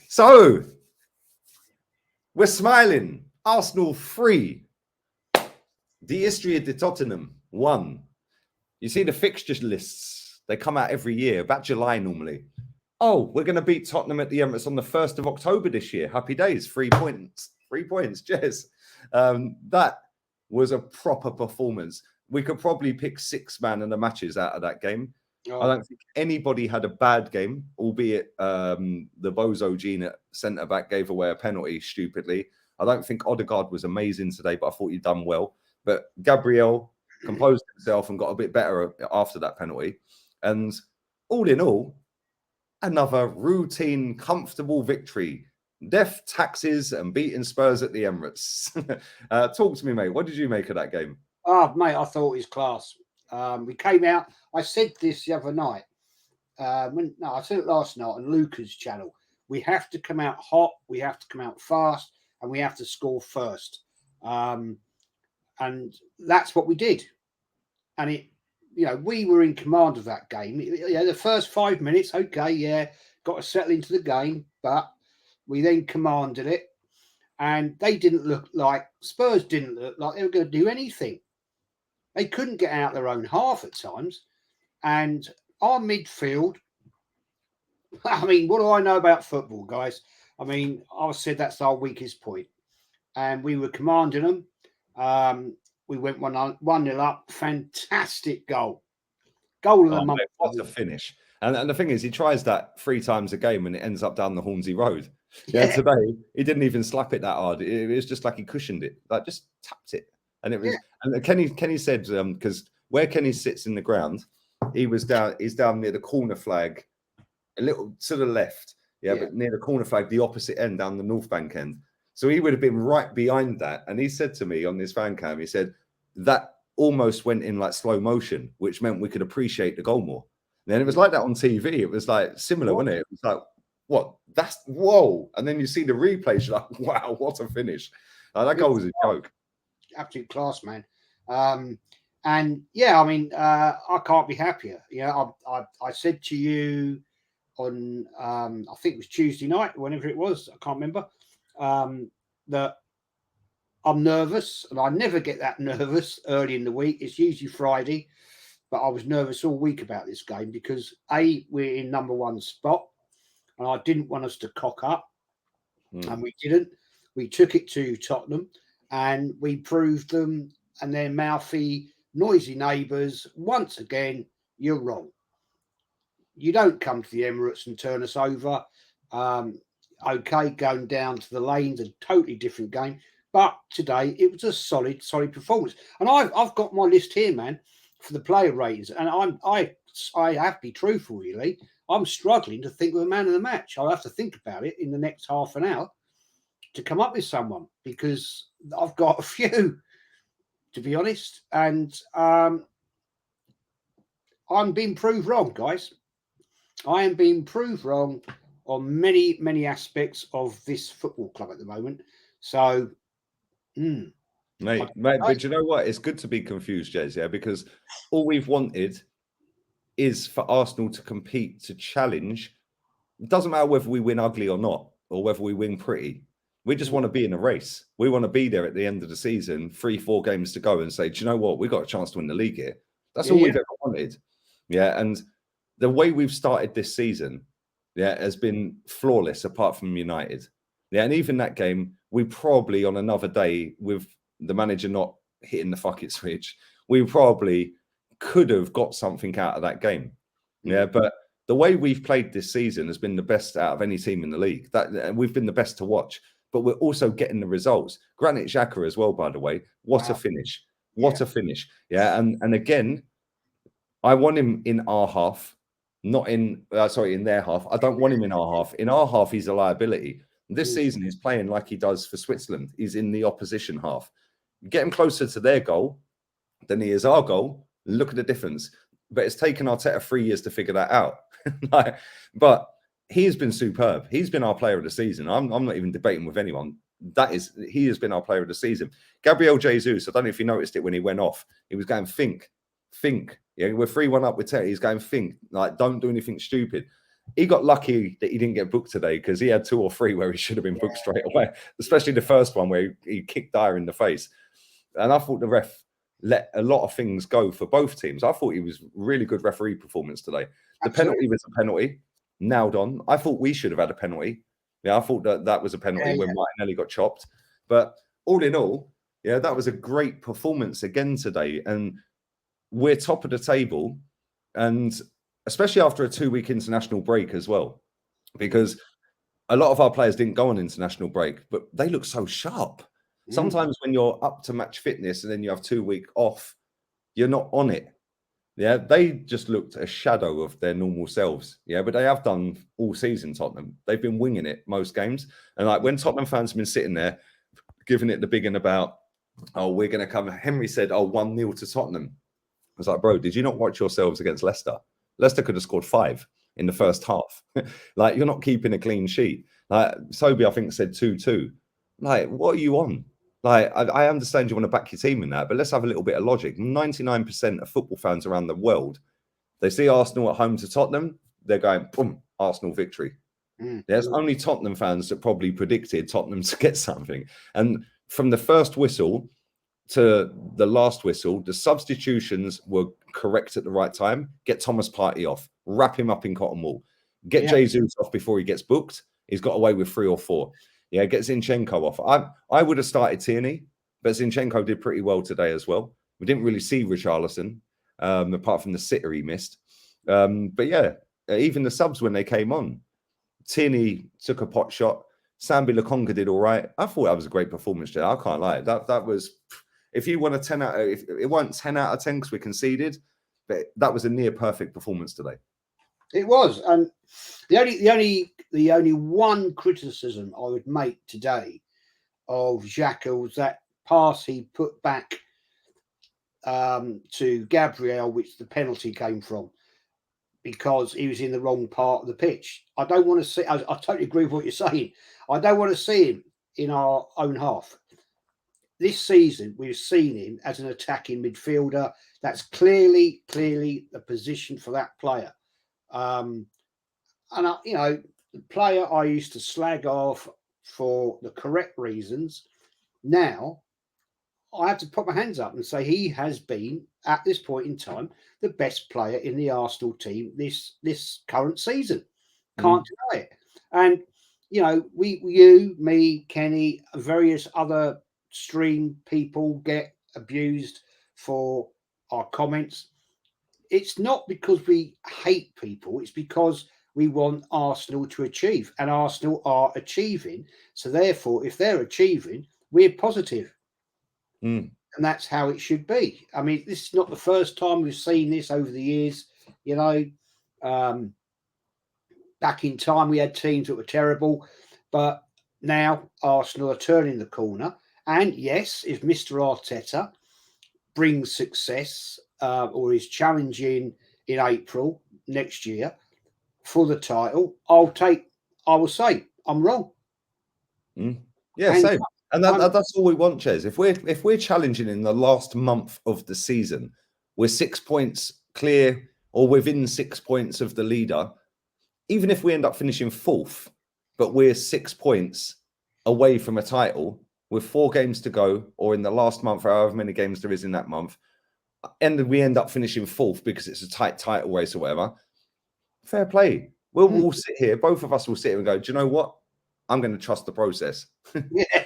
So we're smiling. Arsenal 3. The history of the Tottenham 1. You see the fixtures lists. They come out every year, about July normally. Oh, we're going to beat Tottenham at the Emirates on the 1st of October this year. Happy days. 3 points. 3 points. Cheers. That was a proper performance. We could probably pick 6 man of the matches out of that game. Oh. I don't think anybody had a bad game, albeit the Bozo Gene at centre-back gave away a penalty stupidly. I don't think Odegaard was amazing today, but I thought he'd done well. But Gabriel composed himself and got a bit better after that penalty. And all in all, another routine, comfortable victory. Death, taxes, and beating Spurs at the Emirates. Talk to me, mate. What did you make of that game? Oh, mate, I thought it was class. We came out. I said this the other night. I said it last night on Luca's channel. We have to come out hot. We have to come out fast, and we have to score first. And that's what we did. And we were in command of that game. The first 5 minutes, okay, got to settle into the game, but we then commanded it, and they didn't look like Spurs didn't look like they were going to do anything. They couldn't get out their own half at times. And our midfield, I mean, what do I know about football, guys? I mean, I said that's our weakest point. And we were commanding them. We went 1-0 up. Fantastic goal. Goal of the month. What a finish. And the thing is, he tries that 3 times a game and it ends up down the Hornsey Road. Yeah, today, he didn't even slap it that hard. It was just like he cushioned it, like just tapped it. And it was, and Kenny said, because where Kenny sits in the ground, he's down near the corner flag, a little to the left, but near the corner flag, the opposite end, down the North Bank end. So he would have been right behind that. And he said to me on this fan cam, he said, that almost went in like slow motion, which meant we could appreciate the goal more. And then it was like that on TV. It was like similar, wasn't it? It was like, what? That's, whoa. And then you see the replay, you're like, wow, what a finish. That goal was a joke. Absolute class, man. And I mean, I can't be happier. I said to you on, I think it was Tuesday night, whenever it was, I can't remember, that I'm nervous, and I never get that nervous early in the week. It's usually Friday, but I was nervous all week about this game because we're in number 1 spot, and I didn't want us to cock up, and we didn't. We took it to Tottenham, and we proved them and their mouthy, noisy neighbours, once again, you're wrong. You don't come to the Emirates and turn us over. Okay, going down to the lanes, a totally different game. But today, it was a solid performance. And I've got my list here, man, for the player ratings. And I have to be truthful, really. I'm struggling to think of a man of the match. I'll have to think about it in the next half an hour to come up with someone, because I've got a few, to be honest. And I'm being proved wrong, guys. I am being proved wrong on many, many aspects of this football club at the moment. So, mate, but you know what? It's good to be confused, Jez, because all we've wanted is for Arsenal to compete, to challenge. It doesn't matter whether we win ugly or not, or whether we win pretty. We just want to be in a race. We want to be there at the end of the season, 3-4 games to go, and say, do you know what? We've got a chance to win the league here. That's all we've ever wanted. Yeah, and the way we've started this season, has been flawless apart from United. Yeah, and even that game, we probably on another day with the manager not hitting the fuck it switch, we probably could have got something out of that game. Yeah, but the way we've played this season has been the best out of any team in the league. That we've been the best to watch, but we're also getting the results. Granit Xhaka as well, by the way. What a finish. What a finish. Yeah, and again, I want him in our half. Not in, in their half. I don't want him in our half. In our half, he's a liability. This season, he's playing like he does for Switzerland. He's in the opposition half. Get him closer to their goal than he is our goal. Look at the difference. But it's taken Arteta 3 years to figure that out. But he has been superb. He's been our player of the season. I'm not even debating with anyone. He has been our player of the season. Gabriel Jesus, I don't know if you noticed it when he went off. He was going, think. Yeah, we're 3-1 up with Teta. He's going, think. Like, don't do anything stupid. he got lucky that he didn't get booked today because he had 2 or 3 where he should have been booked straight away, especially the first one where he kicked Dyer in the face. And I thought the ref let a lot of things go for both teams. I thought he was really good referee performance today. The penalty was a penalty, nailed on. I thought we should have had a penalty. Yeah, I thought that was a penalty when Martinelli got chopped. But all in all, yeah, that was a great performance again today. And we're top of the table. And especially after a 2-week international break as well, because a lot of our players didn't go on international break, but they look so sharp. Sometimes when you're up to match fitness and then you have 2 weeks off, you're not on it. Yeah, they just looked a shadow of their normal selves. Yeah, but they have done all season, Tottenham. They've been winging it most games. And like when Tottenham fans have been sitting there giving it the big one about, oh, we're going to come. Henry said, oh, 1-0 to Tottenham. I was like, bro, did you not watch yourselves against Leicester? Leicester could have scored 5 in the first half. Like, you're not keeping a clean sheet. Like, Sobi, I think, said 2-2. Like, what are you on? Like, I understand you want to back your team in that, but let's have a little bit of logic. 99% of football fans around the world, they see Arsenal at home to Tottenham, they're going, boom, Arsenal victory. There's only Tottenham fans that probably predicted Tottenham to get something. And from the first whistle to the last whistle, the substitutions were correct at the right time. Get Thomas Partey off, wrap him up in cotton wool, get Jesus off before he gets booked. He's got away with 3 or 4. Yeah, get Zinchenko off. I would have started Tierney, but Zinchenko did pretty well today as well. We didn't really see Richarlison, apart from the sitter he missed. But yeah, even the subs when they came on, Tierney took a pot shot. Sambi Lokonga did all right. I thought that was a great performance today. I can't lie. That was, if you want a 10 out of, if it wasn't 10 out of 10 because we conceded, but that was a near perfect performance today. It was, and the only one criticism I would make today of Xhaka was that pass he put back to Gabriel, which the penalty came from, because he was in the wrong part of the pitch. I don't want to see. I totally agree with what you're saying. I don't want to see him in our own half. This season, we've seen him as an attacking midfielder. That's clearly a position for that player. And the player I used to slag off for the correct reasons, now I have to put my hands up and say he has been, at this point in time, the best player in the Arsenal team this current season. Can't deny it. And you, me, Kenny, various other stream people get abused for our comments. It's not because we hate people, it's because we want Arsenal to achieve, and Arsenal are achieving. So therefore, if they're achieving, we're positive. And that's how it should be. I mean, this is not the first time we've seen this over the years. Back in time, we had teams that were terrible, but now Arsenal are turning the corner. And yes, if Mr. Arteta brings success or is challenging in April next year for the title, I will say I'm wrong. Yeah, same. And that's all we want, Ches. If we're challenging in the last month of the season, we're 6 points clear or within 6 points of the leader. Even if we end up finishing 4th, but we're 6 points away from a title with 4 games to go, or in the last month, or however many games there is in that month, and we end up finishing 4th because it's a tight title race or whatever, fair play. We'll all sit here, both of us will sit here and go, do you know what? I'm going to trust the process. Yeah.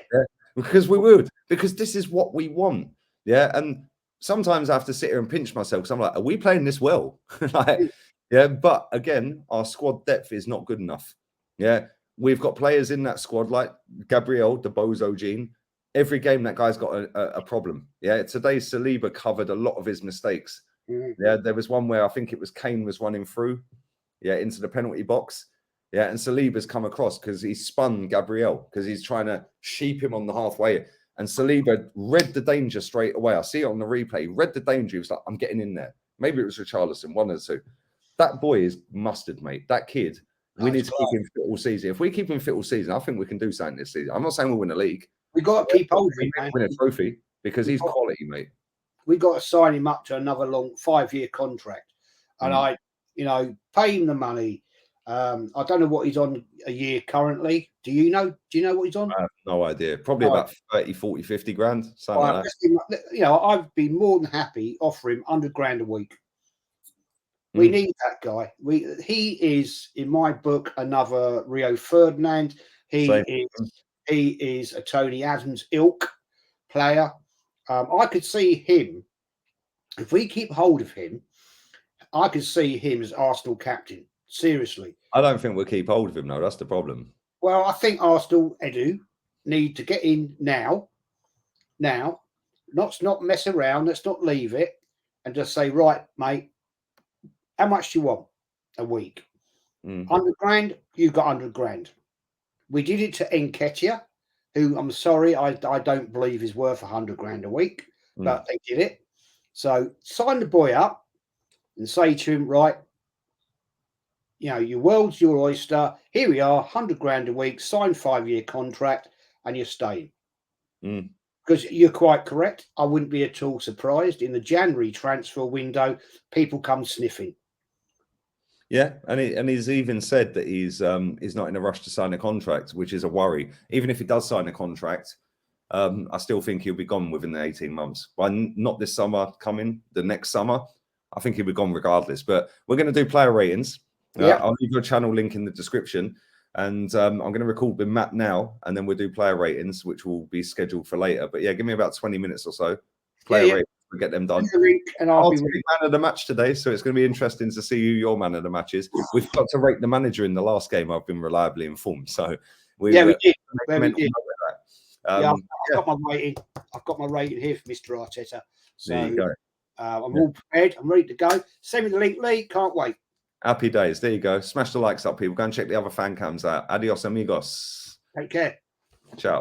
Because we would, because this is what we want. Yeah. And sometimes I have to sit here and pinch myself because I'm like, are we playing this well? But again, our squad depth is not good enough. Yeah. We've got players in that squad like Gabriel, the Bozo gene. Every game that guy's got a problem. Yeah. Today, Saliba covered a lot of his mistakes. Yeah. There was one where I think it was Kane was running through, into the penalty box. Yeah, and Saliba's come across because he spun Gabriel because he's trying to sheep him on the halfway. And Saliba read the danger straight away. I see it on the replay. He read the danger. He was like, I'm getting in there. Maybe it was Richarlison, one or two. That boy is mustard, mate. That kid, we need to keep him fit all season. If we keep him fit all season, I think we can do something this season. I'm not saying we'll win a league. We got to keep hold of him, man. Win a trophy because he's quality, mate. We got to sign him up to another long 5-year contract. And I pay him the money. I don't know what he's on a year currently. Do you know? Do you know what he's on? I have no idea. Probably about 30, 40, 50 grand, something like that. You know, I'd be more than happy offer him 100 grand a week. We need that guy. He is, in my book, another Rio Ferdinand. He is a Tony Adams ilk player. I could see him, if we keep hold of him, I could see him as Arsenal captain. Seriously. I don't think we'll keep hold of him, though. That's the problem. Well, I think Arsenal, Edu, need to get in now. Now, let's not mess around. Let's not leave it and just say, right, mate, how much do you want a week? 100 grand? You got 100 grand. We did it to Nketiah, who I'm sorry, I don't believe is worth 100 grand a week, but they did it. So sign the boy up and say to him, right, you know, your world's your oyster. Here we are, 100 grand a week, sign 5-year contract, and you're staying. Because you're quite correct. I wouldn't be at all surprised. In the January transfer window, people come sniffing. Yeah, and he's even said that he's not in a rush to sign a contract, which is a worry. Even if he does sign a contract, I still think he'll be gone within the 18 months. By not this summer coming, the next summer, I think he'll be gone regardless. But we're going to do player ratings. I'll leave your channel link in the description. And I'm going to record with Matt now, and then we'll do player ratings, which will be scheduled for later. But yeah, give me about 20 minutes or so. Player ratings, we'll get them done. And I'll be man of the match today, so it's going to be interesting to see who your man of the match is. We've got to rate the manager in the last game. I've been reliably informed. So we did. I've got my rating. I've got my rating here for Mr. Arteta. So there you go. I'm all prepared. I'm ready to go. Send me the link, Lee. Can't wait. Happy days. There you go. Smash the likes up, people. Go and check the other fan cams out. Adios, amigos. Take care. Ciao.